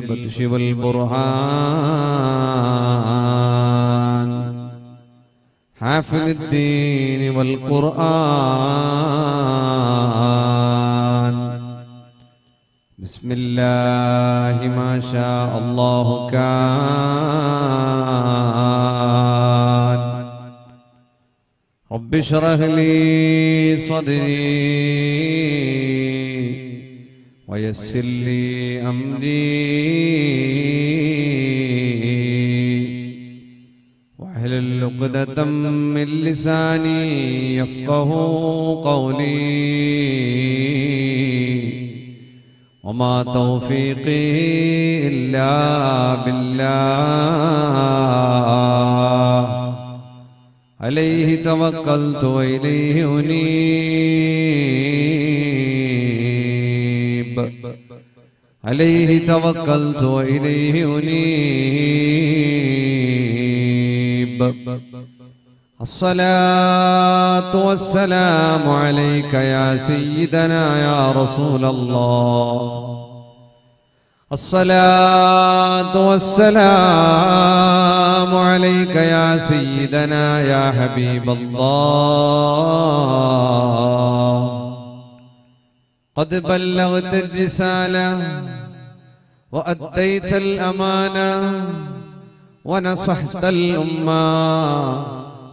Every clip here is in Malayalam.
البطش والبرهان حافظ الدين والقرآن بسم الله ما شاء الله كان رب اشرح لي صدري ويسر لي أمري واحلل عقدة من لساني يفقه قولي وما توفيقي إلا بالله عليه توكلت وإليه أنيب عليه توكلت وإليه أنيب الصلاة والسلام عليك يا سيدنا يا رسول الله الصلاة والسلام عليك يا سيدنا يا حبيب الله قد بلغت الرسالة وأديت الأمانة ونصحت الأمة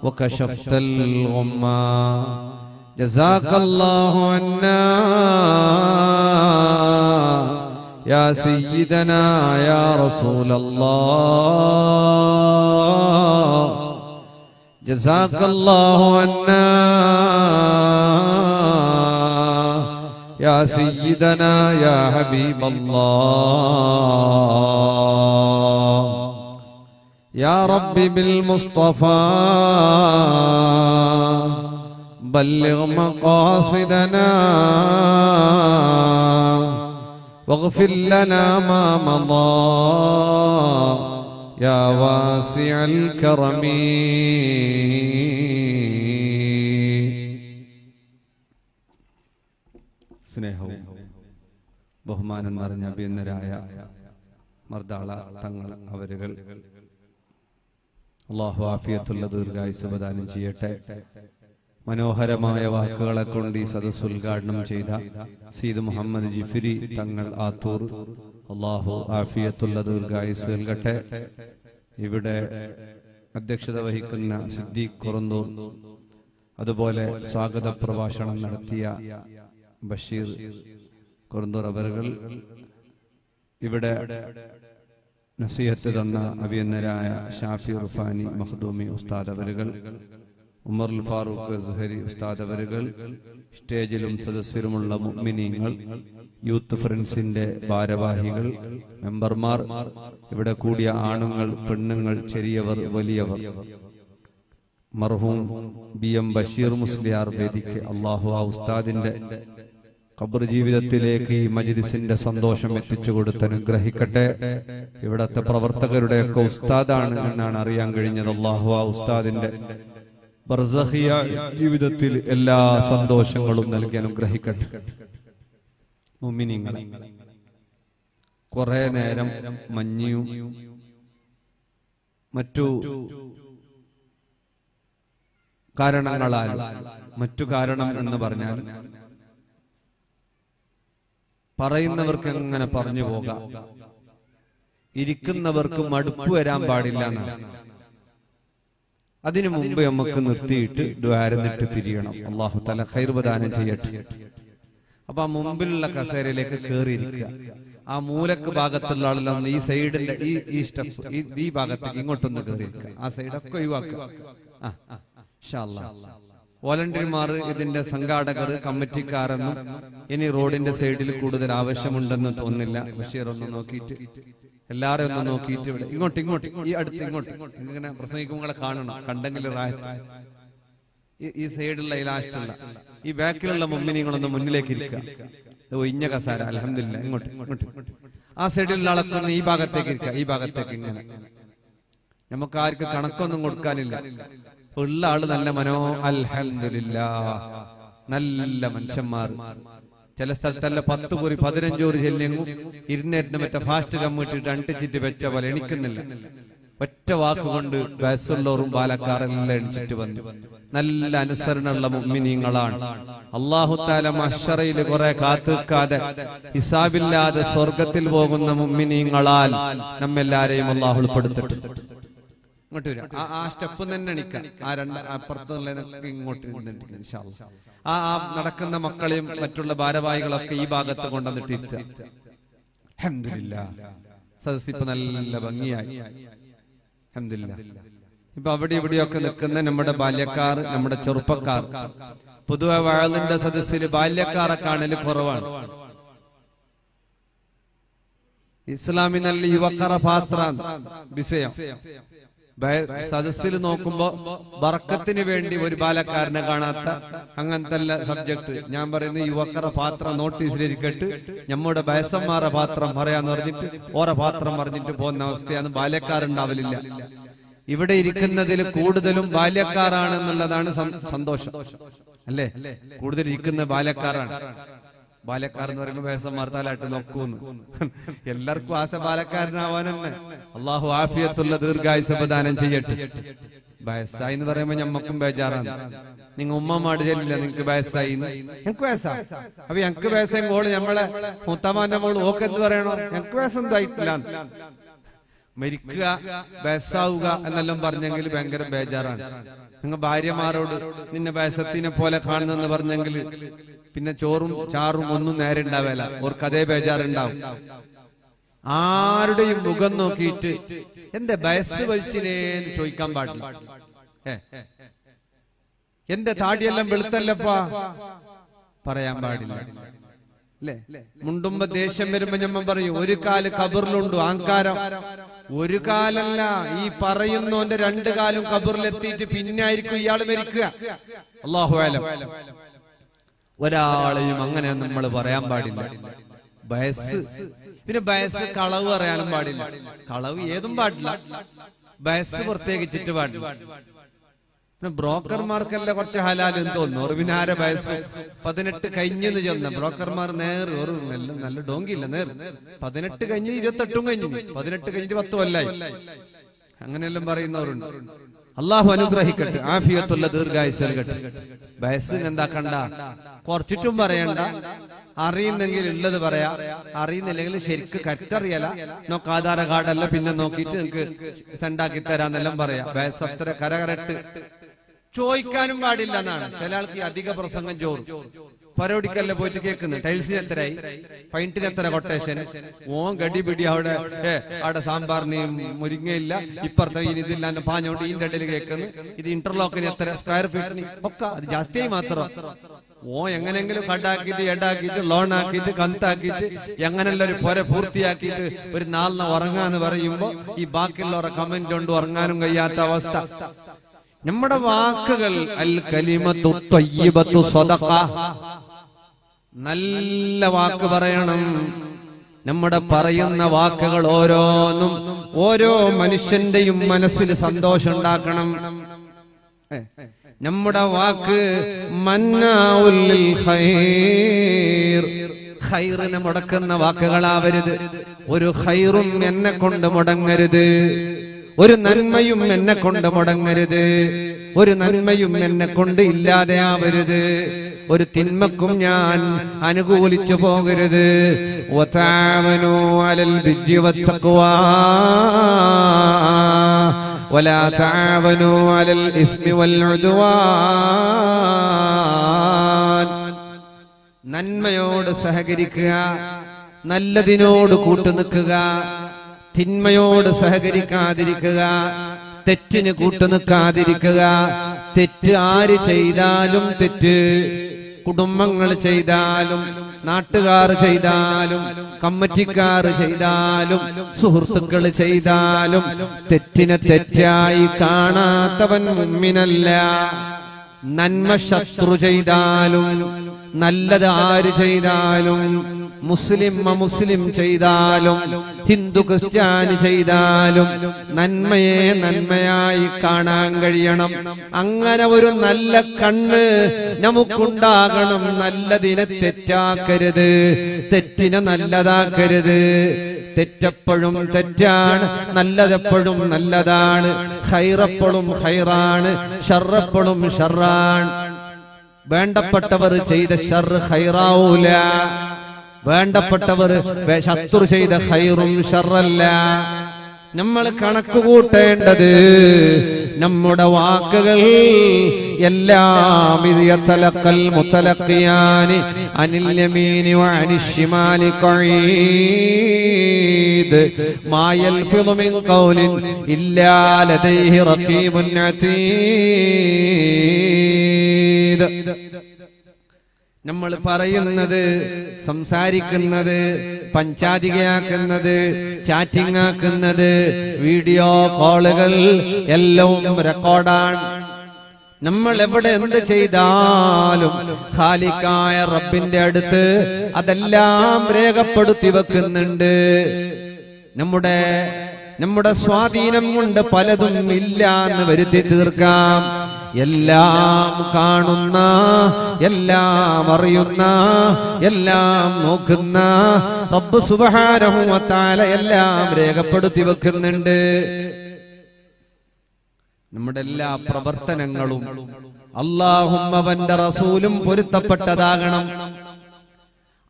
وكشفت الغمة جزاك الله عنا يا سيدنا يا رسول الله جزاك الله عنا يا سيدنا يا حبيب الله يا رب بالمصطفى بلغ مقاصدنا واغفر لنا ما مضى يا واسع الكرم സ്നേഹവും ബഹുമാനം നിറഞ്ഞ അഭിനന്ദരായ മർദാള തങ്ങൾ അവരുകൾ അല്ലാഹു ആഫിയത്തുള്ള ദീർഘായുസ്സ് പ്രദാനം ചെയ്യട്ടെ. മനോഹരമായ വാക്കുകളെ കൊണ്ട് ഈ സദസ്സ് ഉദ്ഘാടനം ചെയ്ത സയ്യിദ് മുഹമ്മദ് ജിഫ്രി തങ്ങൾ ആത്തൂർ അല്ലാഹു ആഫിയത്തുള്ള ദീർഘായുസ്സ് നൽകട്ടെ. ഇവിടെ അധ്യക്ഷത വഹിക്കുന്ന സിദ്ദീഖ് കൊറന്തൂർ, അതുപോലെ സ്വാഗത പ്രഭാഷണം നടത്തിയ ബഷീർ കൊറന്തൂർ അവരുകൾ, ഇവിടെ നസീഹത്ത് തന്ന അഭിനന്ദനായ ഷാഫി ഉർഫാനി മഖ്ദൂമി ഉസ്താദ് അവരുകൾ, ഉമർ ഫാറൂഖ് അസ്ഹരി ഉസ്താദ് അവരുകൾ, സ്റ്റേജിലും സദസ്സിലുമുള്ള മുഅ്മിനീങ്ങൾ, യൂത്ത് ഫ്രണ്ട്സിന്റെ ഭാരവാഹികൾ, മെമ്പർമാർ, ഇവിടെ കൂടിയ ആണുങ്ങൾ, പെണ്ണുങ്ങൾ, ചെറിയവർ, വലിയവർ, മർഹൂം BM ബഷീർ മുസ്ലിയാർ വേദിക്ക് അല്ലാഹു ആ ഉസ്താദിന്റെ ഖബർ ജീവിതത്തിലേക്ക് ഈ മജ്ലിസിന്റെ സന്തോഷം എത്തിച്ചു കൊടുത്ത് അനുഗ്രഹിക്കട്ടെ. ഇവിടത്തെ പ്രവർത്തകരുടെയൊക്കെ ഉസ്താദാണ് എന്നാണ് അറിയാൻ കഴിഞ്ഞത്. അല്ലാഹു ആ ഉസ്താദിന്റെ ബർസഖിയ ജീവിതത്തിൽ എല്ലാ സന്തോഷങ്ങളും നൽകി അനുഗ്രഹിക്കട്ടെ. മുഅ്മിനീങ്ങളെ, കുറെ നേരം മഞ്ഞയും മറ്റു കാരണങ്ങളാൽ, മറ്റു കാരണം എന്ന് പറഞ്ഞാൽ പറയുന്നവർക്ക് എങ്ങനെ പറഞ്ഞു പോകാം, ഇരിക്കുന്നവർക്ക് മടുപ്പ് വരാൻ പാടില്ല എന്നാണ്. അതിനു മുമ്പ് നമുക്ക് നിർത്തിയിട്ട് ദ്വാരന്നിട്ട് പിരിയണം. അല്ലാഹു തആല ഖൈർ പ്രദാനം ചെയ്യട്ടെ. അപ്പൊ ആ മുമ്പിലുള്ള കസേരയിലേക്ക് കയറിയിരിക്കുക. ആ മൂലക്ക് ഭാഗത്തുള്ള ആളെല്ലാം ഈ സൈഡിന്റെ ഈ സ്റ്റെപ്പ് ഈ ഭാഗത്തേക്ക് ഇങ്ങോട്ടൊന്ന് കയറിയിരിക്കുക. ആ സൈഡൊക്കെ ഒഴിവാക്കുക. ഇൻഷാ അല്ലാഹ് വോളണ്ടിയർമാർ, ഇതിന്റെ സംഘാടകർ, കമ്മിറ്റിക്കാരെന്നും ഇനി റോഡിന്റെ സൈഡിൽ കൂടുതൽ ആവശ്യമുണ്ടെന്ന് തോന്നുന്നില്ല. ബഷീർ ഒന്ന് നോക്കിയിട്ട്, എല്ലാരെയും ഒന്ന് നോക്കിയിട്ട് ഇവിടെ ഇങ്ങോട്ട് ഈ അടുത്ത് ഇങ്ങോട്ട് ഇങ്ങനെ പ്രസംഗിക്കുമ്പോളെ കാണണം. കണ്ടെങ്കിൽ ഈ സൈഡിലുള്ള ഈ ലാസ്റ്റുള്ള ഈ ബാക്കിലുള്ള മുമ്മിനിങ്ങളൊന്ന് മുന്നിലേക്ക് ഇരിക്കുക. ഒഴിഞ്ഞ കസാര അൽഹംദുലില്ലാഹ്. ഇങ്ങോട്ട് ആ സൈഡിലുള്ള ആളൊക്കെ ഈ ഭാഗത്തേക്ക് ഇരിക്കുക. ഈ ഭാഗത്തേക്ക് ഇങ്ങനെ. നമുക്ക് ആർക്കും കണക്കൊന്നും കൊടുക്കാനില്ല. ഉള്ള ആള് നല്ല അൽഹംദുലില്ലാഹ്, നല്ല മനുഷ്യന്മാർ, ചില സ്ഥലത്തല്ല 10 കുറി 15 കുറി ചെല്ലിയെങ്കും ഇരുന്നേരുന്ന് മറ്റേ ഫാസ്റ്റ് കമ്മിട്ടിട്ട് അണ്ടിച്ചിട്ട് വെച്ച പോലെ എണിക്കുന്നില്ല. ഒറ്റ വാക്കുകൊണ്ട് വയസ്സുള്ളവരും ബാലക്കാരെല്ലാം എണിച്ചിട്ട് വന്നു. നല്ല അനുസരണമുള്ള മുഅ്മിനീങ്ങളാണ്. അല്ലാഹു തആല മഹ്ശറയിൽ കുറെ കാത്തുക്കാതെ ഹിസാബില്ലാതെ സ്വർഗത്തിൽ പോകുന്ന മുഅ്മിനീങ്ങളാൽ നമ്മെല്ലാരെയും അല്ലാഹു ഉൾപ്പെടുത്തട്ടെ. ഇങ്ങോട്ട് വരാം. ആ സ്റ്റെപ്പ് തന്നെ എണിക്കാം. ആ അപ്പുറത്തുള്ളതൊക്കെ ഇങ്ങോട്ട് ഇൻഷാ അല്ലാഹ്. ആ നടക്കുന്ന മക്കളെയും മറ്റുള്ള ഭാരവാഹികളൊക്കെ ഈ ഭാഗത്ത് കൊണ്ടുവന്നിട്ട് ഇരുത്തുക. അൽഹംദുലില്ലാഹ്. സദസ്സ് ഇപ്പൊ നല്ല ഭംഗിയായി. അൽഹംദുലില്ലാഹ്. ഇപ്പൊ അവിടെ ഇവിടെയൊക്കെ നിൽക്കുന്ന നമ്മുടെ ബാല്യക്കാർ, നമ്മുടെ ചെറുപ്പക്കാർ, പൊതുവെ വഅളിന്റെ സദസ്സിൽ ബാല്യക്കാരെ കാണൽ കുറവാണ്. ഇസ്ലാമി നല്ല യുവക്കറ പാത്ര വിഷയം സദസ്സിൽ നോക്കുമ്പോ ബർക്കത്തിന് വേണ്ടി ഒരു ബാലക്കാരനെ കാണാത്ത അങ്ങനത്തെ സബ്ജക്ട് ഞാൻ പറയുന്നത് യുവക്കറ പാത്രം നോട്ടീസിലിരിക്കട്ട് നമ്മുടെ ബയസന്മാരുടെ പാത്രം പറയാന്ന് പറഞ്ഞിട്ട് ഓരോ പാത്രം പറഞ്ഞിട്ട് പോകുന്ന അവസ്ഥയാണ്. ബാല്യക്കാരുണ്ടാവലില്ല. ഇവിടെ ഇരിക്കുന്നതിൽ കൂടുതലും ബാല്യക്കാരാണെന്നുള്ളതാണ് സന്തോഷം അല്ലേ? കൂടുതൽ ഇരിക്കുന്ന ബാല്യക്കാരാണ്. ബാല്യക്കാർ എന്ന് പറയുമ്പോൾ വയസ്സന്മാർ തലായിട്ട് നോക്കൂന്ന്. എല്ലാവർക്കും ആശ ബാലക്കാരനാവാൻ തന്നെ. അള്ളാഹു ആഫിയത്തുള്ള ദീർഘായുസ്സ് പ്രദാനം ചെയ്യട്ടെ. വയസ്സായി എന്ന് പറയുമ്പോ ഞമ്മക്കും ബേജാറാണ്. നിങ്ങൾ ഉമ്മമാട് ചെല്ലില്ല നിങ്ങൾക്ക് വയസ്സായി, ഞങ്ങക്ക് വയസ്സാ. അപ്പൊ ഞങ്ങക്ക് വയസ്സായ മോള് നമ്മളെ മുത്തമാന്റെ മോള് ഓക്ക് എന്ത് പറയണോ? ഞങ്ങക്ക് വയസ്സൊന്നും ആയിട്ടില്ല. മരിക്കുക വയസ്സാവുക എന്നെല്ലാം പറഞ്ഞെങ്കിൽ ഭയങ്കര ബേജാറാണ്. നിങ്ങൾ ഭാര്യമാരോട് നിന്നെ വയസ്സത്തിനെ പോലെ കാണുന്നെന്ന് പറഞ്ഞെങ്കിൽ പിന്നെ ചോറും ചാറും ഒന്നും നേരെ ഉണ്ടാവില്ല. ഓർക്ക് അതേ ബേജാറുണ്ടാവും. ആരുടെയും മുഖം നോക്കിയിട്ട് എന്റെ വയസ്സ് വലിച്ചിനേന്ന് ചോദിക്കാൻ പാടില്ല. എന്റെ താടിയെല്ലാം വെളുത്തല്ലപ്പാ പറയാൻ പാടില്ല. അല്ലേ? മുണ്ടുമ്പോ ദേഷ്യം വരുമ്പോ ഞമ്മ പറയും ഒരു കാല് കബറിലുണ്ടു അഹങ്കാരം. ഒരു കാലല്ല, ഈ പറയുന്നോന്റെ 2 കാലും കബറിലെത്തിയിട്ട് പിന്നെ ആയിരിക്കും ഇയാള് മരിക്കുക. അല്ലാഹു അലം. ഒരാളെയും അങ്ങനെ നമ്മൾ പറയാൻ പാടില്ല. വയസ്സ് പിന്നെ വയസ്സ് കളവ് പറയാനും പാടില്ല. കളവ് ഏതും പാടില്ല, വയസ്സ് പ്രത്യേകിച്ചിട്ട് പാടില്ല. പിന്നെ ബ്രോക്കർമാർക്കല്ല കുറച്ച് ഹലാലെന്ന് തോന്നുന്നു. പിന്നെ ആരെ വയസ്സ് 18 കഴിഞ്ഞെന്ന് ചെന്ന ബ്രോക്കർമാർ നേർ ഒരു നല്ല ഡോങ്കില്ല. നേർ 18 കഴിഞ്ഞ് 28 കഴിഞ്ഞു, 18 കഴിഞ്ഞിട്ട് 10 കൊല്ലായി. അങ്ങനെയെല്ലാം പറയുന്നവരുണ്ട്. അള്ളാഹു അനുഗ്രഹിക്കട്ടെ, ആഫിയത്തുള്ള ദീർഘായുസ്സ് നൽകട്ടെ. വയസ്സ് എന്താക്കണ്ട, കുറച്ചിട്ടും പറയണ്ട. അറിയുന്നെങ്കിൽ ഉള്ളത് പറയാ, അറിയുന്നില്ലെങ്കിൽ ശരിക്ക് കറ്ററിയല നോക്ക് ആധാർ കാർഡല്ല പിന്നെ നോക്കിയിട്ട് നിങ്ങക്ക് സെൻഡാക്കി തരാന്നെല്ലാം പറയാ. വയസ്സ് അത്ര കരകരട്ട് ചോദിക്കാനും പാടില്ല എന്നാണ്. ചില ആൾക്ക് അധിക പ്രസംഗം ചോറും പരോടിക്കല്ല പോയിട്ട് കേൾക്കുന്നു. ടൈൽസിന് എത്രയായി, ഫൈൻറ്റിന് എത്ര കൊട്ടേഷൻ, ഓൻ ഗടിപിടി അവിടെ സാമ്പാറിന് മുരിങ്ങയില്ല, ഇപ്പുറത്തെ ഇതില്ല പാഞ്ഞോണ്ട് ഇതിന്റെ ഇടയിൽ കേൾക്കുന്നു. ഇത് ഇന്റർലോക്കിന് എത്ര സ്ക്വയർ ഫീറ്റിന് ഒക്കെ അത് ജാസ്തിയായി മാത്രം. ഓ എങ്ങനെങ്കിലും കണ്ടാക്കിയിട്ട് എടാക്കിയിട്ട് ലോൺ ആക്കിയിട്ട് കന്താക്കിയിട്ട് എങ്ങനെയുള്ള ഒരു പൊര പൂർത്തിയാക്കിയിട്ട് ഒരു നാളിന് ഉറങ്ങാന്ന് പറയുമ്പോ ഈ ബാക്കിയുള്ളവരുടെ കമന്റ് കൊണ്ട് ഉറങ്ങാനും കഴിയാത്ത അവസ്ഥ. നമ്മുടെ വാക്കുകൾ അൽ കലിമത്തു ത്വയ്യിബത്തു സ്വദഖ, നല്ല വാക്ക് പറയണം. നമ്മുടെ പറയുന്ന വാക്കുകൾ ഓരോന്നും ഓരോ മനുഷ്യന്റെയും മനസ്സിൽ സന്തോഷം ഉണ്ടാക്കണം. നമ്മുടെ വാക്ക് മന്നാഉൽ ലിൽ ഖൈർ, ഖൈറിനെ മുടക്കുന്ന വാക്കുകളാവരുത്. ഒരു ഖൈറും എന്നെ കൊണ്ട് മുടങ്ങരുത്, ഒരു നന്മയും എന്നെ കൊണ്ട് മുടങ്ങരുത്, ഒരു നന്മയും എന്നെ കൊണ്ട് ഇല്ലാതെയാവരുത്, ഒരു തിന്മക്കും ഞാൻ അനുകൂലിച്ചു പോകരുത്. വതആവനൂ അലൽ ബിർരി വത്തഖ്വാ വലാ തആവനൂ അലൽ ഇസ്മി വൽ ഉദ്വാൻ. നന്മയോട് സഹകരിക്കുക, നല്ലതിനോട് കൂട്ടുനിൽക്കുക, തിന്മയോട് സഹകരിക്കാതിരിക്കുക, തെറ്റിന് കൂട്ടുനിൽക്കാതിരിക്കുക. തെറ്റ് ആര് ചെയ്താലും തെറ്റ്, കുടുംബങ്ങൾ ചെയ്താലും നാട്ടുകാർ ചെയ്താലും കമ്മിറ്റിക്കാർ ചെയ്താലും സുഹൃത്തുക്കൾ ചെയ്താലും തെറ്റിനെ തെറ്റായി കാണാത്തവൻ മുഅ്മിനല്ല. നന്മ ശത്രു ചെയ്താലും നല്ലത് ആര് ചെയ്താലും മുസ്ലിം ചെയ്താലും ഹിന്ദു ക്രിസ്ത്യാനി ചെയ്താലും നന്മയെ നന്മയായി കാണാൻ കഴിയണം. അങ്ങനെ ഒരു നല്ല കണ്ണ് നമുക്കുണ്ടാകണം. നല്ലതിനെ തെറ്റാക്കരുത്, തെറ്റിനെ നല്ലതാക്കരുത്. തെറ്റെപ്പോഴും തെറ്റാണ്, നല്ലതെപ്പോഴും നല്ലതാണ്. ഖൈറെപ്പോഴും ഖൈറാണ്, ഷർറെപ്പോഴും ഷർറാണ്. വേണ്ടപ്പെട്ടവർ ചെയ്ത ഷർറ് ഖൈറാവൂല, വേണ്ടപ്പെട്ടവർ ശത്രു ചെയ്ത ഖൈറും ഷർറല്ല. നമ്മൾ കണക്ക് കൂട്ടേണ്ടത് നമ്മുടെ വാക്കുകൾ എല്ലാം. ഇത് യതലഖൽ മുതലഖിയാനി അനിൽ യമീനി വഅനിശ് ശിമാലി ഖഈദ് മാ യൽഫിളു മിൻ ഖൗലിൻ ഇല്ലാ ലദൈഹി റഖീബുൻ അതീദ്. നമ്മൾ പറയുന്നത്, സംസാരിക്കുന്നത്, പഞ്ചാതികയാക്കുന്നത്, ചാറ്റിംഗ് ആക്കുന്നത്, വീഡിയോ കോളുകൾ എല്ലാം റെക്കോർഡാണ്. നമ്മൾ എവിടെ എന്ത് ചെയ്താലും ഖാലിഖായ റബ്ബിന്റെ അടുത്ത് അതെല്ലാം രേഖപ്പെടുത്തി വെക്കുന്നുണ്ട്. നമ്മുടെ സ്വാധീനം കൊണ്ട് പലതും ഇല്ല എന്ന് വരുത്തി തീർക്കാം. എല്ലാം കാണുന്ന, എല്ലാം അറിയുന്ന, എല്ലാം നോക്കുന്ന റബ്ബ് സുബ്ഹാനഹു വ തആല എല്ലാം രേഖപ്പെടുത്തി വെക്കുന്നുണ്ട്. നമ്മുടെ എല്ലാ പ്രവർത്തനങ്ങളും അല്ലാഹും അവന്റെ റസൂലും പൊരുത്തപ്പെട്ടതാകണം.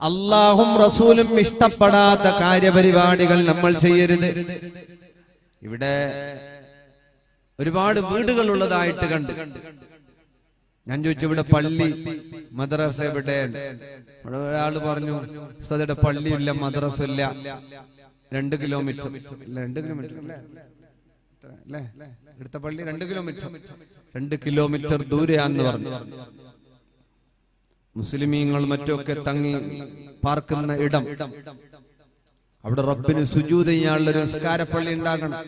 അല്ലാഹും റസൂലും ഇഷ്ടപ്പെടാത്ത കാര്യപരിപാടികൾ നമ്മൾ ചെയ്യരുത്. ഇവിടെ ഒരുപാട് വീടുകൾ ഉള്ളതായിട്ട് കണ്ടു. ഞാൻ ചോദിച്ചു, ഇവിടെ പള്ളി മദ്രസ എവിടെ? ഒരാള് പറഞ്ഞു, ഉസ്താദിയുടെ പള്ളിയില്ല, മദ്രസ ഇല്ല, 2 കിലോമീറ്റർ. 2 കിലോമീറ്റർ അല്ലേ? എടുത്ത പള്ളി 2 കിലോമീറ്റർ ദൂരെയാന്ന് പറഞ്ഞു. മുസ്ലിമീങ്ങൾ മറ്റൊക്കെ തങ്ങി പാർക്കുന്ന ഇടം, അവിടെ റബ്ബിന് സുജൂദ് ചെയ്യാനുള്ള ഒരു നിസ്കാരപ്പള്ളി ഉണ്ടാകണം.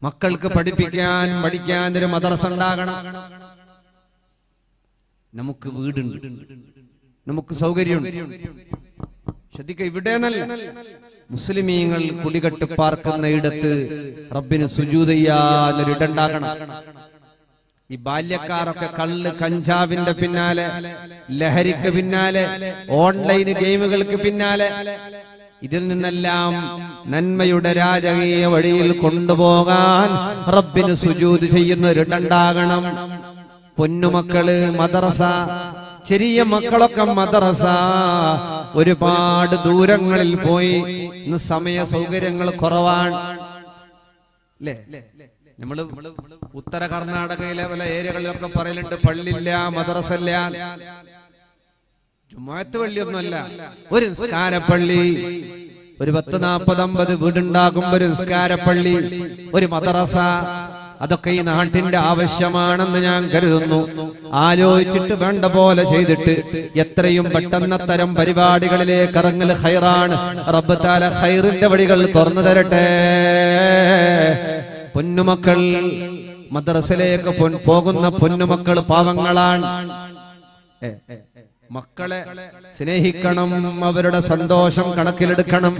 മക്കൾക്ക് പഠിക്കാൻ ഒരു മദ്രസ ഉണ്ടാകണം. നമുക്ക് വീടുണ്ട്, നമുക്ക് സൗകര്യമുണ്ട്. ശ്രദ്ധിക്കുക, ഇവിടെ നല്ല മുസ്ലിമീങ്ങൾ കുടികെട്ട് പാർക്കുന്ന ഇടത്ത് റബ്ബിന് സുജൂദ് ചെയ്യാനൊരു ഇടണ്ടാകണം. ഈ ബാല്യക്കാരൊക്കെ കള്ള് കഞ്ചാവിന്റെ പിന്നാലെ, ലഹരിക്ക് പിന്നാലെ, ഓൺലൈൻ ഗെയിമുകൾക്ക് പിന്നാലെ, ഇതിൽ നിന്നെല്ലാം നന്മയുടെ രാജകീയ വഴിയിൽ കൊണ്ടുപോകാൻ റബ്ബിന് സുജൂദ് ചെയ്യുന്ന ഒരിടണ്ടാകണം. പൊന്നുമക്കള് മദ്രസ, ചെറിയ മക്കളൊക്കെ മദ്രസ, ഒരുപാട് ദൂരങ്ങളിൽ പോയി. ഇന്ന് സമയ സൗകര്യങ്ങൾ കുറവാണ് അല്ലേ? നമ്മള് ഉത്തര കർണാടകയിലെ പല ഏരിയകളിലൊക്കെ പറയലുണ്ട്, പള്ളിയില്ല, മദ്രസ ഇല്ല. ജുമുഅത്ത് പള്ളിയൊന്നുമല്ല, ഒരു നിസ്കാരപ്പള്ളി. ഒരു 10-40-50 വീടുണ്ടാകുമ്പോ ഒരു നിസ്കാരപ്പള്ളി, ഒരു മദ്രസ, അതൊക്കെ ഈ നാട്ടിന്റെ ആവശ്യമാണെന്ന് ഞാൻ കരുതുന്നു. ആലോചിച്ചിട്ട് വേണ്ട പോലെ ചെയ്തിട്ട് എത്രയും പെട്ടെന്ന് അത്തരം പരിപാടികളിലേക്ക് ഇറങ്ങൽ ഖൈറാണ്. റബ്ബ് തആല ഖൈറിന്റെ വഴികൾ തുറന്നു തരട്ടെ. പൊന്നുമക്കൾ മദ്രസയിലേക്ക് പോകുന്ന പൊന്നുമക്കൾ പാവങ്ങളാണ്. മക്കളെ സ്നേഹിക്കണം, അവരുടെ സന്തോഷം കണക്കിലെടുക്കണം,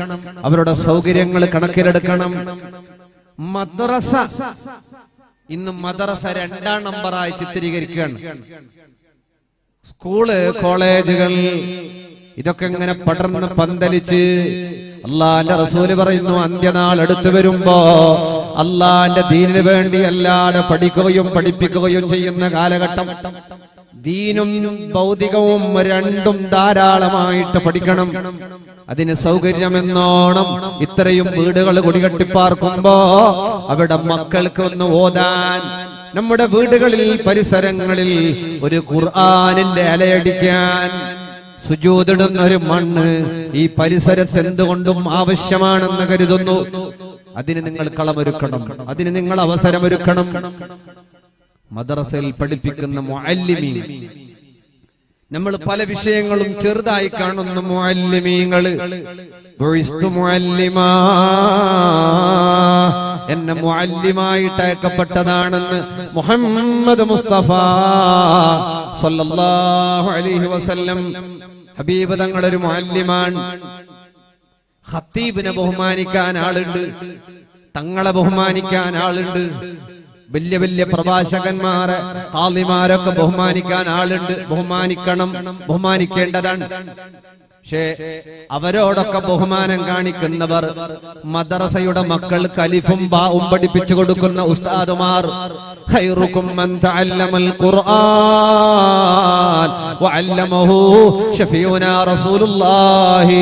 അവരുടെ സൗകര്യങ്ങൾ കണക്കിലെടുക്കണം. മദ്രസ ഇന്ന് മദ്രസ 2ാം നമ്പറായി ചിത്രീകരിക്കുകയാണ്. സ്കൂള്, കോളേജുകൾ ഇതൊക്കെ ഇങ്ങനെ പടർന്ന് പന്തലിച്ച്. അള്ളാന്റെ റസൂല് പറയുന്നു, അന്ത്യനാൾ അടുത്തു വരുമ്പോ അള്ളാന്റെ ദീനിന് വേണ്ടി അല്ലാതെ പഠിക്കുകയും പഠിപ്പിക്കുകയും ചെയ്യുന്ന കാലഘട്ടം. ദീനും ഭൗതികവും രണ്ടും ധാരാളമായിട്ട് പഠിക്കണം. അതിന് സൗകര്യമെന്നോണം ഇത്രയും വീടുകൾ കുടികെട്ടിപ്പാർക്കുമ്പോ അവിടെ മക്കൾക്ക് ഒന്ന് ഓതാൻ, നമ്മുടെ വീടുകളിൽ പരിസരങ്ങളിൽ ഒരു ഖുർആനിന്റെ അലയടിക്കാൻ, സുജൂദിടുന്ന ഒരു മണ്ണ് ഈ പരിസരത്ത് എന്തുകൊണ്ടും ആവശ്യമാണെന്ന് കരുതുന്നു. അതിന് നിങ്ങൾ കളമൊരുക്കണം, അതിന് നിങ്ങൾ അവസരമൊരുക്കണം. മദ്രസയിൽ പഠിപ്പിക്കുന്ന മുഅല്ലിമീൻ, നമ്മൾ പല വിഷയങ്ങളും ചെറുതായി കാണുന്ന മുഅല്ലിമീങ്ങള്, എന്നെ മുഅല്ലിമായിട്ട് അയക്കപ്പെട്ടതാണെന്ന് മുഹമ്മദ് മുസ്തഫ സല്ലല്ലാഹു അലൈഹി വസല്ലം ഹബീബ് തങ്ങളൊരു മുഅല്ലിമാണ്. ഖത്തീബിനെ ബഹുമാനിക്കാൻ ആളുണ്ട്, തങ്ങളെ ബഹുമാനിക്കാൻ ആളുണ്ട്, വലിയ വലിയ പ്രഭാഷകന്മാരെ ഖാദിമാരൊക്കെ ബഹുമാനിക്കാൻ ആളുണ്ട്. ബഹുമാനിക്കണം, ബഹുമാനിക്കേണ്ടതാണ്. പക്ഷേ അവരോടൊക്കെ ബഹുമാനം കാണിക്കുന്നവർ മദ്രസയുടെ മക്കൾക്ക് അലിഫും ബാഉം പഠിപ്പിച്ചു കൊടുക്കുന്ന ഉസ്താദുമാർ. ഖൈറുക്കും മൻ തഅല്ലമൽ ഖുർആൻ വഅല്ലമഹു ശഫീഉനാ റസൂലുള്ളാഹി.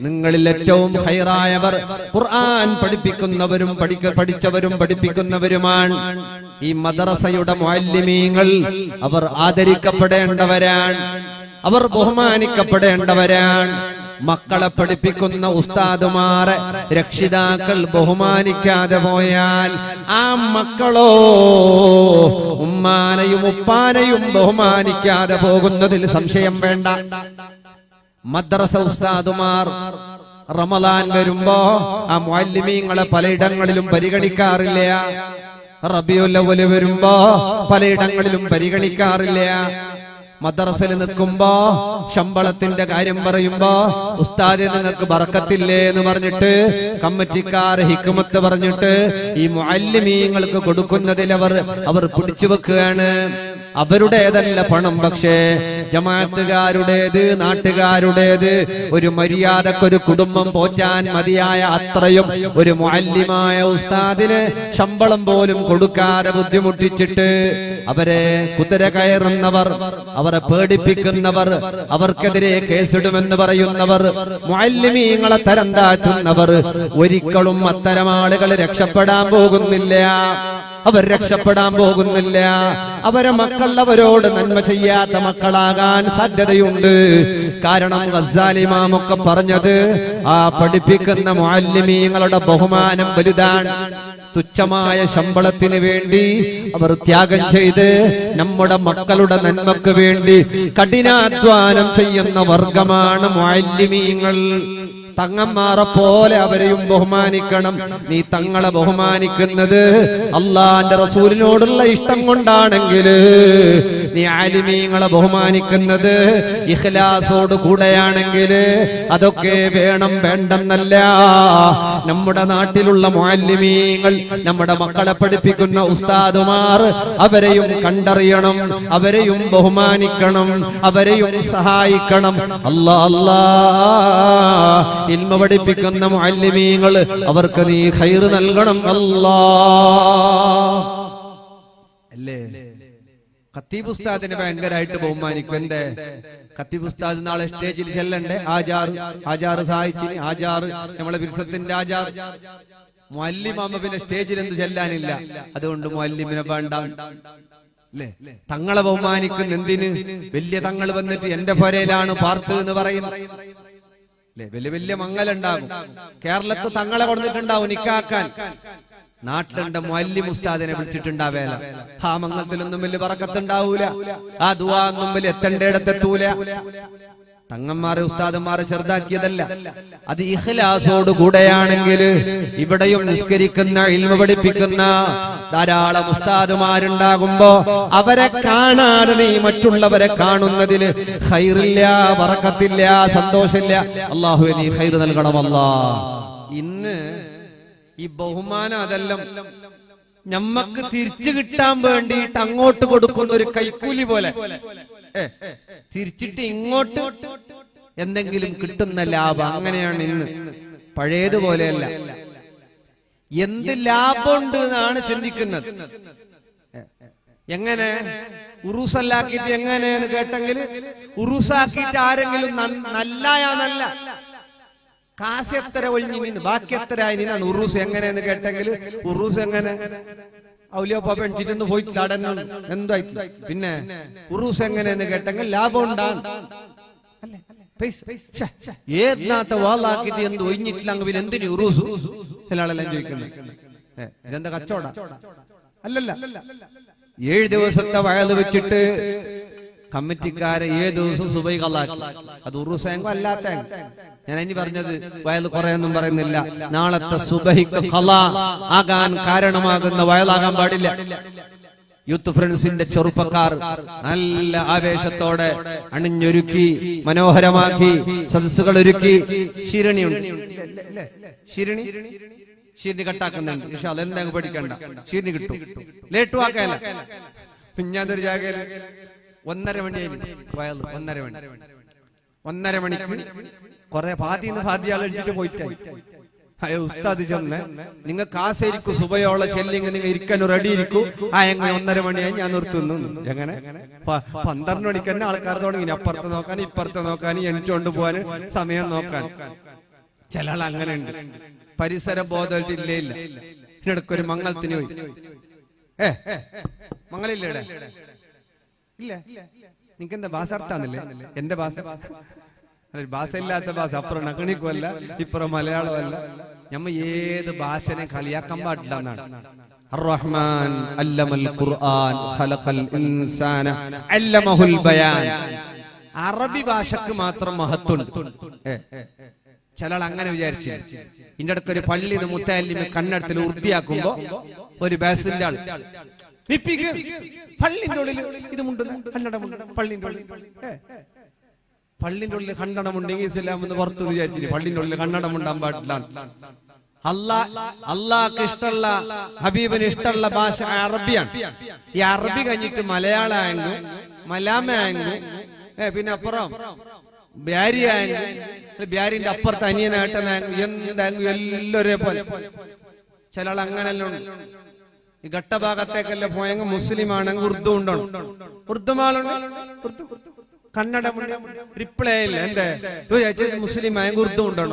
നിങ്ങളിൽ ഏറ്റവും ഖൈറായവർ ഖുർആൻ പഠിപ്പിക്കുന്നവരും പഠിച്ചവരും പഠിപ്പിക്കുന്നവരുമാണ്. ഈ മദ്രസയുടെ മുഅല്ലിമീങ്ങൾ അവർ ആദരിക്കപ്പെടേണ്ടവരാണ്, അവർ ബഹുമാനിക്കപ്പെടേണ്ടവരാണ്. മക്കളെ പഠിപ്പിക്കുന്ന ഉസ്താദുമാരെ രക്ഷിതാക്കൾ ബഹുമാനിക്കാതെ പോയാൽ ആ മക്കളോ ഉമ്മാനെയും ഉപ്പാനെയും ബഹുമാനിക്കാതെ പോകുന്നതിൽ സംശയം വേണ്ട. മദ്രസ ഉസ്താദുമാർ റമളാൻ വരുമ്പോ ആ മുഅല്ലിമീങ്ങളെ പലയിടങ്ങളിലും പരിഗണിക്കാറില്ല. റബീഉൽ അവ്വൽ വരുമ്പോ പലയിടങ്ങളിലും പരിഗണിക്കാറില്ല. മദ്രസയിൽ നിൽക്കുമ്പോ ശമ്പളത്തിന്റെ കാര്യം പറയുമ്പോ ഉസ്താദെ നിങ്ങൾക്ക് ബറക്കത്തില്ലേ എന്ന് പറഞ്ഞിട്ട് കമ്മിറ്റിക്കാർ ഹിക്മത്ത് പറഞ്ഞിട്ട് ഈ മുഅല്ലിമീങ്ങൾക്ക് കൊടുക്കുന്നതിൽ അവർ പിടിച്ചു വെക്കുകയാണ്. അവരുടേതല്ല പണം, പക്ഷേ ജമാഅത്തുകാരുടേത്, നാട്ടുകാരുടേത്. ഒരു മര്യാദക്കൊരു കുടുംബം പോറ്റാൻ മതിയായ അത്രയും ഒരു മുഅല്ലിമായ ഉസ്താദിന് ശമ്പളം പോലും കൊടുക്കാതെ ബുദ്ധിമുട്ടിച്ചിട്ട് അവരെ കുതിര കയറുന്നവർ, അവരെ പേടിപ്പിക്കുന്നവർ, അവർക്കെതിരെ കേസിടുമെന്ന് പറയുന്നവർ, മുഅല്ലിമീങ്ങളെ തരം താഴ്ത്തുന്നവർ ഒരിക്കലും അത്തരം ആളുകൾ രക്ഷപ്പെടാൻ പോകുന്നില്ല. അവർ രക്ഷപ്പെടാൻ പോകുന്നില്ല. അവരെ മക്കൾ അവരോട് നന്മ ചെയ്യാത്ത മക്കളാകാൻ സാധ്യതയുണ്ട്. കാരണം ഗസാലി ഇമാമൊക്കെ പറഞ്ഞത് ആ പഠിപ്പിക്കുന്ന മുഅല്ലിമീങ്ങളുടെ ബഹുമാനം വലുതാണ്. തുച്ഛമായ ശമ്പളത്തിന് വേണ്ടി അവർ ത്യാഗം ചെയ്ത് നമ്മുടെ മക്കളുടെ നന്മക്ക് വേണ്ടി കഠിനാധ്വാനം ചെയ്യുന്ന വർഗമാണ് മുഅല്ലിമീങ്ങൾ. തങ്ങന്മാരെ പോലെ അവരെയും ബഹുമാനിക്കണം. നീ തങ്ങളെ ബഹുമാനിക്കുന്നത് അള്ളാന്റെ റസൂലിനോടുള്ള ഇഷ്ടം കൊണ്ടാണെങ്കിൽ, നീ ആലിമീങ്ങളെ ബഹുമാനിക്കുന്നത് ഇഖ്ലാസോട് കൂടെയാണെങ്കിൽ അതൊക്കെ വേണം, വേണ്ടെന്നല്ല. നമ്മുടെ നാട്ടിലുള്ള മുഅല്ലിമീങ്ങൾ, നമ്മുടെ മക്കളെ പഠിപ്പിക്കുന്ന ഉസ്താദുമാർ, അവരെയും കണ്ടറിയണം, അവരെയും ബഹുമാനിക്കണം, അവരെയും സഹായിക്കണം. അല്ലാ ഇൽമ പഠിപ്പിക്കുന്ന മുഅല്ലിമീങ്ങൾ, അവർക്ക് നീ ഖൈർ നൽകണം അല്ലാ. അല്ലേ? ഖത്തീബ് ഉസ്താദിനെ ഭയങ്കരമായിട്ട് ബഹുമാനിക്കും. എന്തേ? ഖത്തീബ് ഉസ്താദ് നാളെ സ്റ്റേജിൽ ചെല്ലണ്ടേ? ആജാറ് സഹായിച്ചിന്, ആജാറ് നമ്മളെ ബിർസത്തിന്റെ ആജാർ. മുഅല്ലിമാമ പിന്നെ സ്റ്റേജിൽ എന്ത് ചെല്ലാനില്ല, അതുകൊണ്ട് മുഅല്ലിമിനെ വേണ്ട. അല്ലേ? തങ്ങളെ ബഹുമാനിക്കുന്ന എന്തിന്? വലിയ തങ്ങൾ വന്നിട്ട് എന്റെ പുരയിലാണ് പാർത്ത് എന്ന് പറയുന്നു. വലിയ വലിയ മംഗലുണ്ടാകും. കേരളത്ത് തങ്ങളെ കൊടുത്തിട്ടുണ്ടാവും നിക്കാക്കാൻ. നാട്ടിലുണ്ട് മുഅല്ലിം ഉസ്താദിനെ വിളിച്ചിട്ടുണ്ടാവേല. ആ മംഗലത്തിലൊന്നും വലിയ ബറക്കത്തുണ്ടാവൂല, ആ ദുആ ഒന്നും വലിയ എത്തേണ്ടയിടത്തെത്തൂല. തങ്ങന്മാരെ ഉസ്താദന്മാരെ ചെറുതാക്കിയതല്ല, അത് ഇഖ്ലാസോട് കൂടെയാണെങ്കിൽ. ഇവിടെയും നിസ്കരിക്കുന്ന, ഇൽമ പഠിപ്പിക്കുന്ന ധാരാളം ഉസ്താദുമാരുണ്ടാകുമ്പോ അവരെ കാണാതെ നീ മറ്റുള്ളവരെ കാണുന്നതിൽ ഖൈറില്ല, ബറക്കത്തില്ല, സന്തോഷമില്ല. അല്ലാഹുവേ നീ ഖൈർ നൽകണം അല്ലാ. ഇന്ന് ഈ ബഹുമാനം അതെല്ലാം ഞമ്മക്ക് തിരിച്ചു കിട്ടാൻ വേണ്ടിയിട്ട് അങ്ങോട്ട് കൊടുക്കുന്ന ഒരു കൈക്കൂലി പോലെ, തിരിച്ചിട്ട് ഇങ്ങോട്ട് എന്തെങ്കിലും കിട്ടുന്ന ലാഭം. അങ്ങനെയാണ് ഇന്ന്. പഴയതുപോലെയല്ല. എന്ത് ലാഭമുണ്ട് എന്നാണ് ചിന്തിക്കുന്നത്. എങ്ങനെ ഉറൂസല്ലാക്കിയിട്ട് എങ്ങനെയെന്ന് കേട്ടെങ്കിൽ, ഉറൂസാക്കിയിട്ട് ആരെങ്കിലും നല്ലായാന്നല്ല, കാശ് എത്ര ഒഴിഞ്ഞു നിന്ന് ബാക്കി എത്ര ആയി നിന്നാണ് ഉറൂസ്. എങ്ങനെയെന്ന് കേട്ടെങ്കിൽ, ഉറൂസ് എങ്ങനെ ഔലിയപ്പ പെൺച്ചിട്ടൊന്നും പോയിട്ടില്ല, അടന്നു എന്തായിട്ട്. പിന്നെ ഉറൂസ് എങ്ങനെയെന്ന് കേട്ടെങ്കിൽ ലാഭം ഉണ്ടാകും. ഏതാത്ത വാളാക്കിട്ട് എന്ത് ഒഴിഞ്ഞിട്ടില്ല, പിന്നെ എന്തിനു ഉറൂസ്? എല്ലാളെല്ലാം ചോദിക്കുന്നത് ഇതെന്താ കച്ചവട? അല്ലല്ല. 7 ദിവസത്തെ വയല് വെച്ചിട്ട് കമ്മിറ്റിക്കാരെ 7 ദിവസം സുബൈ ഖലാക്കി. അത് ഉറൂസെങ്കോ അല്ലാത്ത. ഞാൻ ഇനി പറഞ്ഞത് വയൽ കുറയൊന്നും പറയുന്നില്ല. നാളത്തെ സുബഹിക്ക് ഖലാ ആകാൻ കാരണമാകുന്ന വയലാകാൻ പാടില്ല. യൂത്ത് ഫ്രണ്ട്സിന്റെ ചെറുപ്പക്കാർ നല്ല ആവേശത്തോടെ അണിഞ്ഞൊരുക്കി മനോഹരമാക്കി സദസ്സുകൾ ഒരുക്കി. ഷീരിണി കട്ടാക്കുന്നുണ്ട്. പക്ഷെ അതെന്താ പഠിക്കണ്ട, ഷീരിണി കിട്ടും. ലേറ്റ് വാക്കല്ല. ഞാനൊരു ജാഗയിൽ 1:30 മണിയായി. 1:30 മണിക്ക് കൊറേ ഫാദിയാൾ അടിച്ചിട്ട് പോയിട്ടായി. ഉസ്താദ് ചെന്ന് നിങ്ങൾക്ക് ആശയിരിക്കും സുബയോളം ചെല്ലിങ് നിങ്ങൾ ഇരിക്കാൻ റെഡി ഇരിക്കൂ. 1:30 മണിയായി ഞാൻ നിർത്തുന്നു. എങ്ങനെ 12 മണിക്ക് തന്നെ ആൾക്കാർ തുടങ്ങി അപ്പുറത്ത് നോക്കാൻ ഇപ്പുറത്ത് നോക്കാൻ എണിച്ചുകൊണ്ട് പോകാൻ സമയം നോക്കാൻ. ചില ആൾ അങ്ങനെ ഉണ്ട്. പരിസര ബോധമായിട്ട് ഇല്ല. ഇതിനിടയ്ക്കൊരു മംഗളത്തിന് പോയി. മംഗളില്ല ഇവിടെ ഇല്ല. നിനക്ക് എന്താ ഭാഷ അർത്ഥാന്നില്ലേ? എന്റെ ഭാഷ ഭാഷ ഇല്ലാത്ത ഭാഷ. അപ്പുറം നഗണിക്കുമല്ല, ഇപ്പുറം മലയാളമല്ല. നമ്മ ഏത് ഭാഷനെ കളിയാക്കാൻ പാടില്ല എന്നാണ്. അർ-റഹ്മാൻ അല്ലമൽ ഖുർആൻ ഖലഖൽ ഇൻസാന അല്ലമഹുൽ ബയാൻ. അറബി ഭാഷക്ക് മാത്രം മഹത്വമുണ്ട്. ചില ആൾ അങ്ങനെ വിചാരിച്ചു. ഇതിന്റെ അടുത്ത് ഒരു പള്ളിന്ന് മുത്തല്ലിമ കണ്ണെടുത്തിൽ വൃത്തിയാക്കുമ്പോ ഒരു ബാസിന്റെ ആൾ പള്ളിന്റെ ഉള്ളിൽ ഇത് മുണ്ടുന്നു, കണ്ണടമുണ്ട്. പള്ളിന്റെ ഉള്ളിൽ കണ്ണടമുണ്ടെങ്കിൽ ഇസ്ലാം എന്ന് പുറത്ത് വിചാരിച്ചു. പള്ളിന്റെ ഉള്ളിൽ കണ്ണടമുണ്ടാൻ പാടില്ല. അള്ളാഹ്ക്ക് ഇഷ്ടമുള്ള, ഹബീബിന് ഇഷ്ടമുള്ള ഭാഷ അറബിയാണ്. ഈ അറബി കഴിഞ്ഞിട്ട് മലയാളമായെങ്കിൽ, മലാമയായെങ്കിൽ, പിന്നെ അപ്പുറം ബ്യാരിയായെങ്കിൽ, ബ്യാരിന്റെ അപ്പുറത്ത് അനിയനായിട്ടായെങ്കിൽ, എന്തായെങ്കിൽ എല്ലാവരെ പോലെ. ചില ആൾ അങ്ങനെല്ലാം ഉണ്ട്. ഈ ഘട്ടഭാഗത്തേക്കല്ല പോയെങ്കിൽ മുസ്ലിം ആണെങ്കിൽ ഉറുദു ഉണ്ടോ? ഉറുദുമാളുണ്ട്. കന്നഡ റിപ്ലൈ ഇല്ല. എന്റെ മുസ്ലിം ആയെങ്കിൽ ഉറുദു ഉണ്ടോ?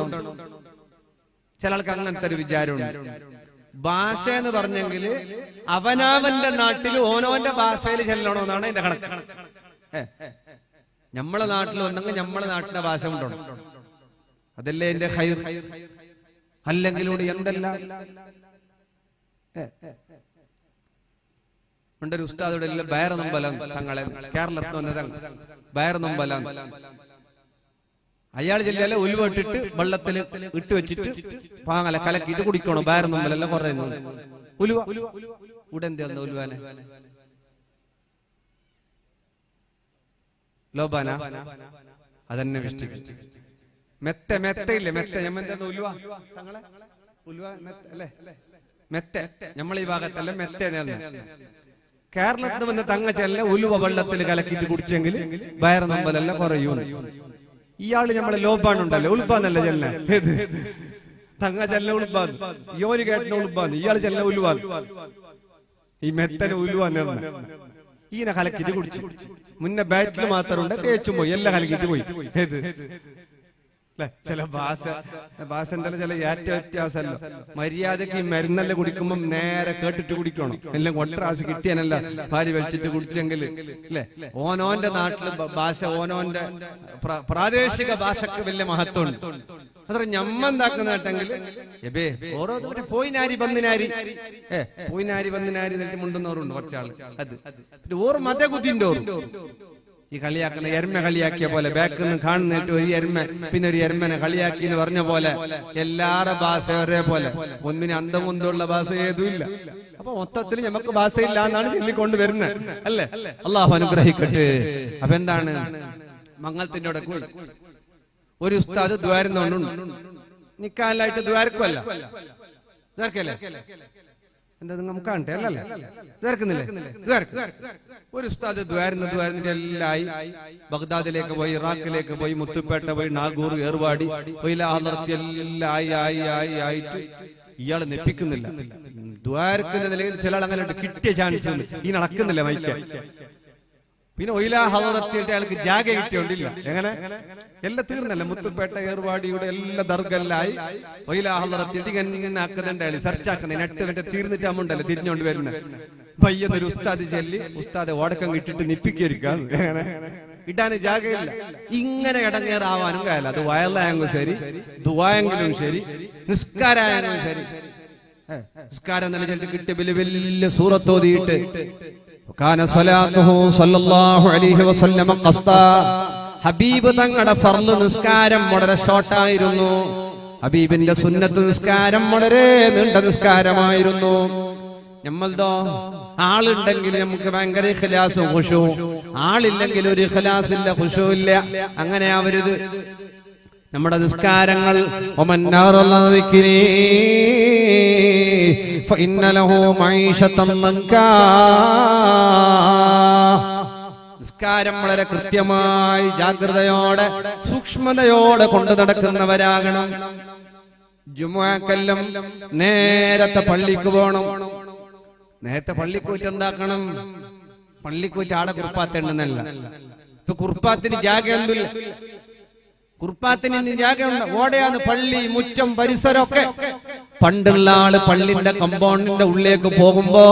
ചില ആൾക്ക് അങ്ങനത്തെ ഒരു വിചാരമുണ്ട്. ഭാഷ എന്ന് പറഞ്ഞെങ്കിൽ അവനവന്റെ നാട്ടിൽ ഓനോന്റെ ഭാഷയിൽ ചെല്ലണമെന്നാണ് എന്റെ കണക്ക്. നമ്മളെ നാട്ടിൽ വന്നെങ്കിൽ നമ്മളെ നാട്ടിലെ ഭാഷ ഉണ്ടോ? അതല്ലേ എന്റെ ഖൈർ. അല്ലെങ്കിലൂടെ എന്തെല്ലാം ഉണ്ടൊരു ഉസ്താദോടെ ബയർനമ്പലം തങ്ങളെ കേരളത്തിൽ വന്നത് ബയർനമ്പലം. അയാൾ ചെല്ലിയാലെ ഉലുവട്ടിട്ട് വെള്ളത്തിൽ ഇട്ട് വെച്ചിട്ട് പാങ്ങല കലക്കിയിട്ട് കുടിക്കണം. ബയർനമ്പലല്ല പറയുന്നത് ഉലുവ. ഇവിടെ എന്താ ഉലുവാനെ? ലോബാന. അതന്നെ വിഷ്ടി മെത്തയില്ലേ? മെത്ത ഞമ്മ ഉലുവ തങ്ങളെ ഉലുവ അല്ലേ? മെത്ത നമ്മളീ ഭാഗത്തല്ല മെത്ത. കേരളത്തിൽ വന്ന് തങ്ങ ചെല്ല ഉലുവ വെള്ളത്തിൽ കലക്കിയിട്ട് കുടിച്ചെങ്കിൽ ബയർനമ്പലല്ല കുറയൂ. ഇയാള് നമ്മളെ ലോബാണുണ്ടല്ലോ, ഉൽബാന്നല്ല ചെല്ല. തങ്ങ ചെല്ല ഉൽബാന്ന്, യോന് കേട്ടന ഉൽബാന്ന്, ഇയാള് ചെല്ല ഉലുവാന്ന്. ഈ മെത്തന് ഉലുവാന്ന് ഈനെ കലക്കിട്ട് കുടിച്ചു. മുന്നേ ബാറ്റിൽ മാത്രമുണ്ട്, തേച്ചും പോയി, എല്ലാം കലക്കിട്ട് പോയി. ചില ഭാഷന്റെ ചില ഏറ്റ വ്യത്യാസമല്ല. മര്യാദക്ക് ഈ മരുന്നെല്ലാം കുടിക്കുമ്പോ നേരെ കേട്ടിട്ട് കുടിക്കണം. എല്ലാം കൊട്ടറാസ് കിട്ടിയാനല്ല ഭാര്യ വലിച്ചിട്ട് കുടിച്ചെങ്കിൽ അല്ലെ? ഓനോന്റെ നാട്ടില് ഭാഷ, ഓനോന്റെ പ്രാദേശിക ഭാഷക്ക് വലിയ മഹത്വമുണ്ട്. അത്ര ഞമ്മന്താക്കുന്ന കേട്ടെങ്കിൽ ഓരോ പോയിനാരി പന്നിനാരി എന്നിട്ട് മുണ്ടുന്നവരുണ്ട് കുറച്ചാള്. അത് ഓർ മതകുതിന്റെ ഓർ ഈ കളിയാക്കുന്ന എരുമ കളിയാക്കിയ പോലെ ബാക്കിൽ നിന്ന് കാണുന്നിട്ട് ഒരു എരുമ പിന്നെ ഒരു എരുമനെ കളിയാക്കി എന്ന് പറഞ്ഞ പോലെ എല്ലാരുടെ ഭാഷ ഒരേപോലെ. ഒന്നിന് അന്തം കൊണ്ടുള്ള ഭാഷ ഏതുമില്ല. അപ്പൊ മൊത്തത്തിൽ നമുക്ക് ഭാഷയില്ല എന്നാണ് ചൊല്ലിക്കൊണ്ടുവരുന്നത് അല്ലേ? അള്ളാഹു അനുഗ്രഹിക്കട്ടെ. അപ്പൊ എന്താണ് മംഗളത്തിന്റെ കൂടെ ഒരു ഉസ്താദ് ദ്വാരുന്നുണ്ട്. നിക്കാലായിട്ട് ദ്വാരക്കുമല്ല, ദ്വാരക്കല്ലേ? എന്താ നമുക്ക് കാണട്ടെ അല്ലല്ലേ? ദ്വാരക്കുന്നില്ലേ? ഒരു ഉസ്താദ് ദ്വാരുന്നിട്ട് എല്ലായി ബഗ്ദാദിലേക്ക് പോയി, ഇറാഖിലേക്ക് പോയി, മുത്തുപേട്ട പോയി, നാഗൂർ, ഏർവാടി പോയി, എല്ലാം ആയിട്ട് ഇയാള് നെപ്പിക്കുന്നില്ല. ദ്വാരക്കുന്ന നിലയിൽ ചില ആൾ അങ്ങനെ കിട്ടിയ ചാൻസ് ഈ നടക്കുന്നില്ല മൈക്ക്. പിന്നെ ഒയിലാ ഹദറത്തിയിട്ട് അയാൾക്ക് ജാഗ കിട്ടിയോണ്ടില്ല. എങ്ങനെ എല്ലാം തീർന്നല്ല. മുത്തുപേട്ട, ഏർവാടിയുടെ എല്ലാ ദർഗല്ലായി ഒയിലാ ഹദറത്തിയിട്ട് ഇങ്ങനെ ആക്കുന്നുണ്ട്. അയാൾ സെർച്ച് ആക്കുന്നത് 8 മിനിറ്റ് തീർന്നിട്ട് അമ്മുണ്ടല്ലോ തിരിഞ്ഞോണ്ട് വരുന്നത്. പയ്യെന്നൊരു ഉസ്താദ് ചെല്ലി ഉസ്താദ് ഓടക്കം കിട്ടിട്ട് നിപ്പിക്കരിക്കാം. ഇടാന് ജാഗയില്ല. ഇങ്ങനെ ഇടങ്ങേറാവാനും കായല്ല. അത് വയലായെങ്കിലും ശരി, ദുആയെങ്കിലും ശരി, നിസ്കാരായെങ്കിലും ശരി. നിസ്കാരം നല്ല ചെല്ലി കിട്ടിയ വലിയ വലിയ സൂറത്തോതിയിട്ട് ഹബീബ് തങ്ങളുടെ ഫർള് നിസ്കാരം വളരെ ഷോർട്ടായിരുന്നു. ഹബീബിന്റെ സുന്നത്ത് നിസ്കാരം വളരെ നീണ്ട നിസ്കാരമായിരുന്നു. നമ്മളതോ ആളുണ്ടെങ്കിൽ നമുക്ക് ഭയങ്കര ഇഖ്ലാസും ഖുശൂഉം, ആളില്ലെങ്കിൽ ഒരു ഇഖ്ലാസ് ഇല്ല, ഖുശൂഉ ഇല്ല. അങ്ങനെ ആവരുത് നമ്മുടെ നിസ്കാരങ്ങൾ. വമൻ നറല ദിക്രി ഫഇന്ന ലഹു മഈശതൻ ദൻകാ. നിസ്കാരം വളരെ കൃത്യമായി ജാഗ്രതയോടെ സൂക്ഷ്മതയോടെ കൊണ്ടു നടക്കുന്നവരാകണം. ജുമുഅക്കെല്ലാം നേരത്തെ പള്ളിക്ക് പോകണം. നേരത്തെ പള്ളിക്കൂറ്റ് എന്താക്കണം? പള്ളിക്കൂറ്റ് ആടെ കുർപ്പാത്തുണ്ടെന്നല്ല. ഇപ്പൊ കുർപ്പാത്തിന് ജാഗയൊന്നുമില്ല. കുർപ്പാത്തിന് ജാഗയുണ്ട്. ഓടെയാണ് പള്ളി, മുറ്റം, പരിസരമൊക്കെ. പണ്ടുള്ള ആള് പള്ളിന്റെ കമ്പൗണ്ടിന്റെ ഉള്ളിലേക്ക് പോകുമ്പോ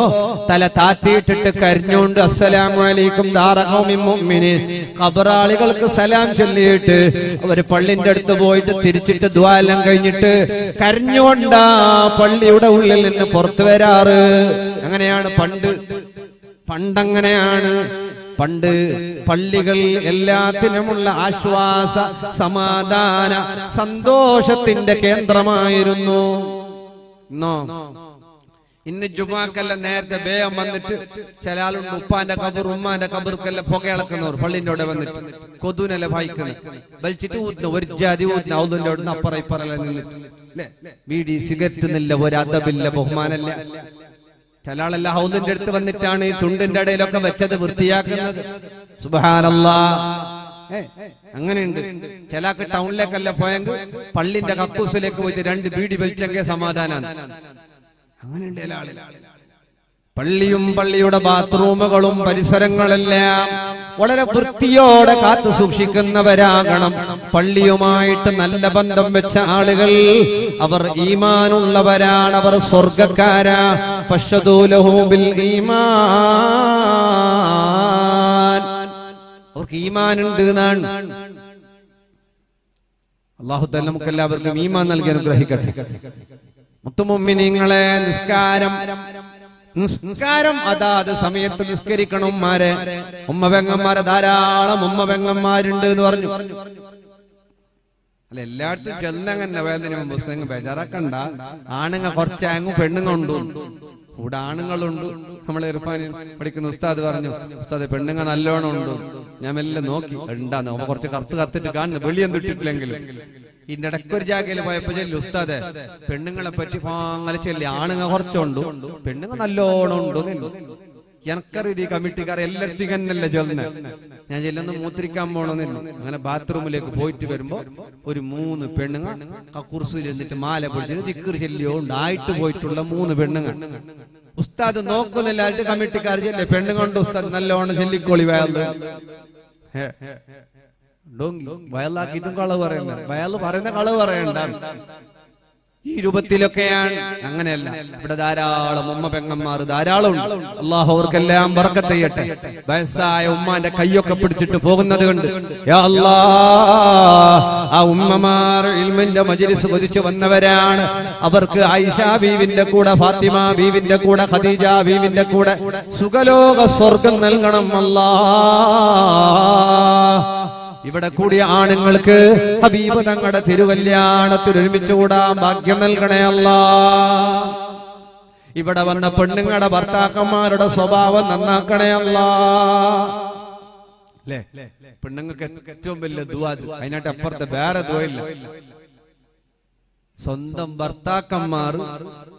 തല താത്തിയിട്ടിട്ട് കരഞ്ഞുകൊണ്ട് അസ്സലാമു അലൈക്കും ദാറ ഖൗമിൻ മുഅ്മിനീൻ, ഖബറാളികൾക്ക് സലാം ചൊല്ലിയിട്ട് അവര് പള്ളിന്റെ അടുത്ത് പോയിട്ട് തിരിച്ചിട്ട് ദുആ എല്ലാം കഴിഞ്ഞിട്ട് കരഞ്ഞുകൊണ്ടാ പള്ളിയുടെ ഉള്ളിൽ നിന്ന് പുറത്തു വരാറ്. അങ്ങനെയാണ് പണ്ടങ്ങനെയാണ്. പണ്ട് പള്ളികൾ എല്ലാത്തിനുമുള്ള ആശ്വാസ, സമാധാന, സന്തോഷത്തിന്റെ കേന്ദ്രമായിരുന്നു. ഇന്ന് ജുമാക്കെല്ലാം നേരത്തെ വേഗം വന്നിട്ട് ചില ആളുണ്ട് ഉപ്പാന്റെ കബർ ഉമ്മാന്റെ കബർക്കെല്ലാം പുകയിളക്കുന്നവർ പള്ളിന്റെ അവിടെ വന്നിട്ട് കൊതുവിനെല്ലാം വായിക്കുന്നു, വലിച്ചിട്ട് ഊത്തുന്നു, ഒരു ജാതി ഊത്തുന്നു, ഔദിന്റെ അവിടെ നിന്ന് അപ്പറ ഇപ്പറെല്ലാം നിന്നിട്ട് ബീഡി സിഗരറ്റ് എന്നില്ല, ഒരു അതബില്ല, ബഹുമാനല്ല. ചില ആളെല്ലാം ഹൗദിന്റെ അടുത്ത് വന്നിട്ടാണ് ചുണ്ടിന്റെ ഇടയിലൊക്കെ വെച്ചത് വൃത്തിയാക്കുന്നത്. സുബ്ഹാനല്ലാഹ്. അങ്ങനെയുണ്ട്. ചിലക്ക് ടൗണിലേക്കല്ല പോയെങ്കിൽ പള്ളിന്റെ കക്കൂസിലേക്ക് പോയിട്ട് 2 ബീഡി വലിച്ചെങ്കിൽ സമാധാനാണ്. അങ്ങനെയുണ്ട് ചില ആളുകൾ. പള്ളിയും പള്ളിയുടെ ബാത്റൂമുകളും പരിസരങ്ങളെല്ലാം വളരെ വൃത്തിയോടെ കാത്തു സൂക്ഷിക്കുന്നവരാകണം. പള്ളിയുമായിട്ട് നല്ല ബന്ധം വെച്ച ആളുകൾ അവർ ഈമാനുള്ളവരാണ്, അവർ സ്വർഗക്കാരാ. ഫശ്ഹദൂ ലഹു ബിൽ ഈമാൻ, അവർക്ക് ഈമാനുണ്ട് എന്നാണ്. അല്ലാഹു തആല നമുക്ക് എല്ലാവർക്കും ഈമാൻ നൽകി അനുഗ്രഹിക്കട്ടെ. മുത്തുമുഅ്മിനീങ്ങളെ, നിസ്കാരം അതാത് സമയത്ത് നിസ്കരിക്കണം. ഉമ്മപെങ്ങന്മാരെ ധാരാളം ഉമ്മപെങ്ങന്മാരുണ്ട് എന്ന് പറഞ്ഞു. അല്ല, എല്ലായിടത്തും ചെന്നങ്ങനെ വേദന പുസ്തകം ബേജാറാക്കണ്ട. ആണുങ്ങ കുറച്ചാങ്ങും പെണ്ണുങ്ങളുണ്ട്. ഇവിടെ ആണുങ്ങളുണ്ട്. നമ്മളെ ഇർഫാൻ പഠിക്കുന്ന ഉസ്താദ് പറഞ്ഞു, ഉസ്താദ് പെണ്ണുങ്ങ നല്ലോണം ഉണ്ട്. ഞാൻ മെല്ലെ നോക്കി ഉണ്ടാന്ന് കുറച്ച് കറുത്തിട്ട് കാണുന്നു, വെളിയം തൊട്ടിട്ടില്ലെങ്കിലും. ഇതിന്റെ ഇടയ്ക്കൊരു ജാഗയിൽ പോയപ്പോ ചെല്ലു ഉസ്താദ് പെണ്ണുങ്ങളെ പറ്റി അങ്ങനെ ചെല്ലി, ആണുങ്ങ കുറച്ചുണ്ട്, പെണ്ണുങ്ങ നല്ലോണം ഉണ്ട്. എനക്കറിയത് ഈ കമ്മിറ്റിക്കാർ എല്ലായിടത്തും തന്നെയല്ലേ ചൊല്ലുന്നെ. ഞാൻ ചെല്ലുന്ന മൂത്രിക്കാൻ പോണമെന്നില്ല. അങ്ങനെ ബാത്റൂമിലേക്ക് പോയിട്ട് വരുമ്പോ ഒരു 3 പെണ്ണുങ്ങ കക്കൂർസിൽ എന്നിട്ട് മാല പിടിച്ചിട്ട് ദിക്ർ ചെല്ലിയോണ്ട് ആയിട്ട് പോയിട്ടുള്ള 3 പെണ്ണുങ്ങ. ഉസ്താദ് നോക്കുന്നില്ല, കമ്മിറ്റിക്കാർ ചെല്ലേ പെണ്ണുകൊണ്ട് ഉസ്താദ് നല്ലോണം ചെല്ലിക്കോളി വയലാക്കിയിട്ടും കളവ് പറയുന്ന, വയൽ പറയുന്ന കളവ് പറയണ്ട. ഈ രൂപത്തിലൊക്കെയാണ്. അങ്ങനെയല്ല, ഇവിടെ ധാരാളം ഉമ്മ പെങ്ങന്മാർ ധാരാളം ഉണ്ട്. അല്ലാഹു അവർക്കെല്ലാം ബർക്കത്ത് ചെയ്യട്ടെ. വയസ്സായ ഉമ്മാന്റെ കൈയൊക്കെ പിടിച്ചിട്ട് പോകുന്നത് കണ്ട് യാ അല്ലാഹ്, ആ ഉമ്മമാർ ഇൽമിന്റെ മജ്ലിസ് കൊതിച്ചു വന്നവരാണ്. അവർക്ക് ആയിഷ ബീവിന്റെ കൂടെ, ഫാത്തിമ ബീവിന്റെ കൂടെ, ഖദീജ ബീവിന്റെ കൂടെ സുഖലോക സ്വർഗം നൽകണം അല്ലാഹ്. ഇവിടെ കൂടിയ ആണുങ്ങൾക്ക് ഹബീബ് തങ്ങളുടെ തിരുകല്യാണത്തിൽ ഒരുമിച്ച് കൂടാൻ ഭാഗ്യം നൽകണേ അല്ലാഹ്. ഇവിടെ വന്ന പെണ്ണുങ്ങളുടെ ഭർത്താക്കന്മാരുടെ സ്വഭാവം നന്നാക്കണേ അല്ലാഹ്. അല്ലേ, പെണ്ണുങ്ങൾക്ക് ഏറ്റവും വലിയ ദുആ, അതിനായിട്ട് അപ്പുറത്തെ വേറെ ദുആ ഇല്ല. സ്വന്തം ഭർത്താക്കന്മാർ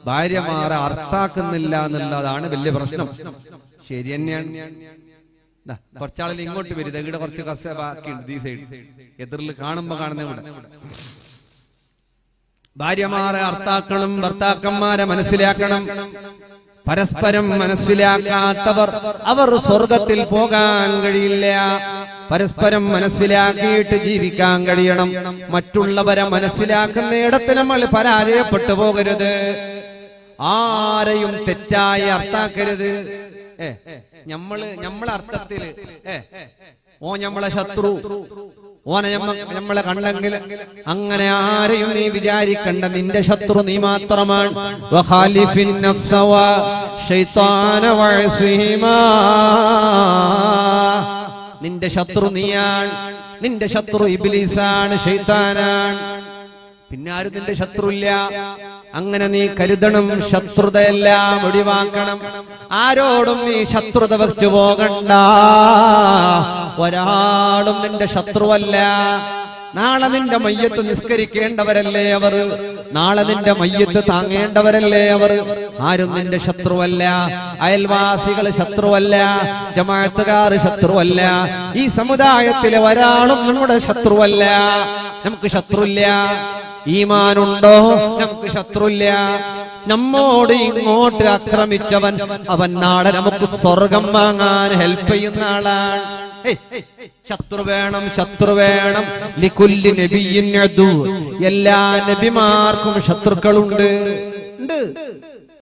ഭാര്യമാരെ അർത്ഥാക്കുന്നില്ല എന്നുള്ളതാണ് വലിയ പ്രശ്നം. ശരി തന്നെയാണ്. കുറച്ചാളിൽ ഇങ്ങോട്ട് വരും, ഇവിടെ കുറച്ച് കസ ബാക്കിയുണ്ട്. ഈ സൈഡ് എതിരിൽ കാണുമ്പോ കാണുന്ന ഇവിടെ ഭാര്യമാരെ അർത്ഥാക്കണം, ഭർത്താക്കന്മാരെ മനസ്സിലാക്കണം. പരസ്പരം മനസ്സിലാക്കാത്തവർ അവർ സ്വർഗത്തിൽ പോകാൻ കഴിയില്ല. പരസ്പരം മനസ്സിലാക്കിയിട്ട് ജീവിക്കാൻ കഴിയണം. മറ്റുള്ളവരെ മനസ്സിലാക്കുന്നിടത്ത് നമ്മൾ പരാജയപ്പെട്ടു പോകരുത്. ആരെയും തെറ്റായി അർത്ഥാക്കരുത്. നമ്മളെ അർത്ഥത്തില് ഓ ഞമ്മളെ ശത്രു, ഓനെ നമ്മളെ കണ്ടെങ്കിൽ അങ്ങനെ ആരെയും നീ വിചാരിക്കണ്ട. നിന്റെ ശത്രു നീ മാത്രമാണ്. വഖാലിഫിൻ നഫ്സ വശൈത്താന വഅസ്ഹിമാ, നിന്റെ ശത്രു നീയാണ്. നിന്റെ ശത്രു ഇബ്ലീസാണ്, ശൈത്താനാണ്. പിന്നെ ആരും നിന്റെ ശത്രു ഇല്ല. അങ്ങനെ നീ കരുതണം, ശത്രുതയെല്ലാം ഒഴിവാക്കണം. ആരോടും നീ ശത്രുത വെച്ചു പോകണ്ട. ഒരാളും നിന്റെ ശത്രുവല്ല. നാളെ നിന്റെ മയ്യത്ത് നിസ്കരിക്കേണ്ടവരല്ലേ അവർ, നാളെ നിന്റെ മയ്യത്ത് താങ്ങേണ്ടവരല്ലേ അവർ. ആരും നിന്റെ ശത്രുവല്ല. അയൽവാസികൾ ശത്രുവല്ല, ജമാഅത്തുകാർ ശത്രുവല്ല, ഈ സമുദായത്തിലെ ഒരാളും നമ്മുടെ ശത്രുവല്ല. നമുക്ക് ശത്രുല്ല. ഈമാനുണ്ടോ? നമുക്ക് ശത്രുല്ല. നമ്മോട് ഇങ്ങോട്ട് ആക്രമിച്ചവൻ അവൻ നാളെ നമുക്ക് സ്വർഗം വാങ്ങാൻ ഹെൽപ്പ് ചെയ്യുന്ന ആളാണ്. ശത്രു വേണം, ശത്രു വേണം. ലികുല്ലി നബിയ്യിൻ അദു, എല്ലാ നബിമാർക്കും ശത്രുക്കളുണ്ട്.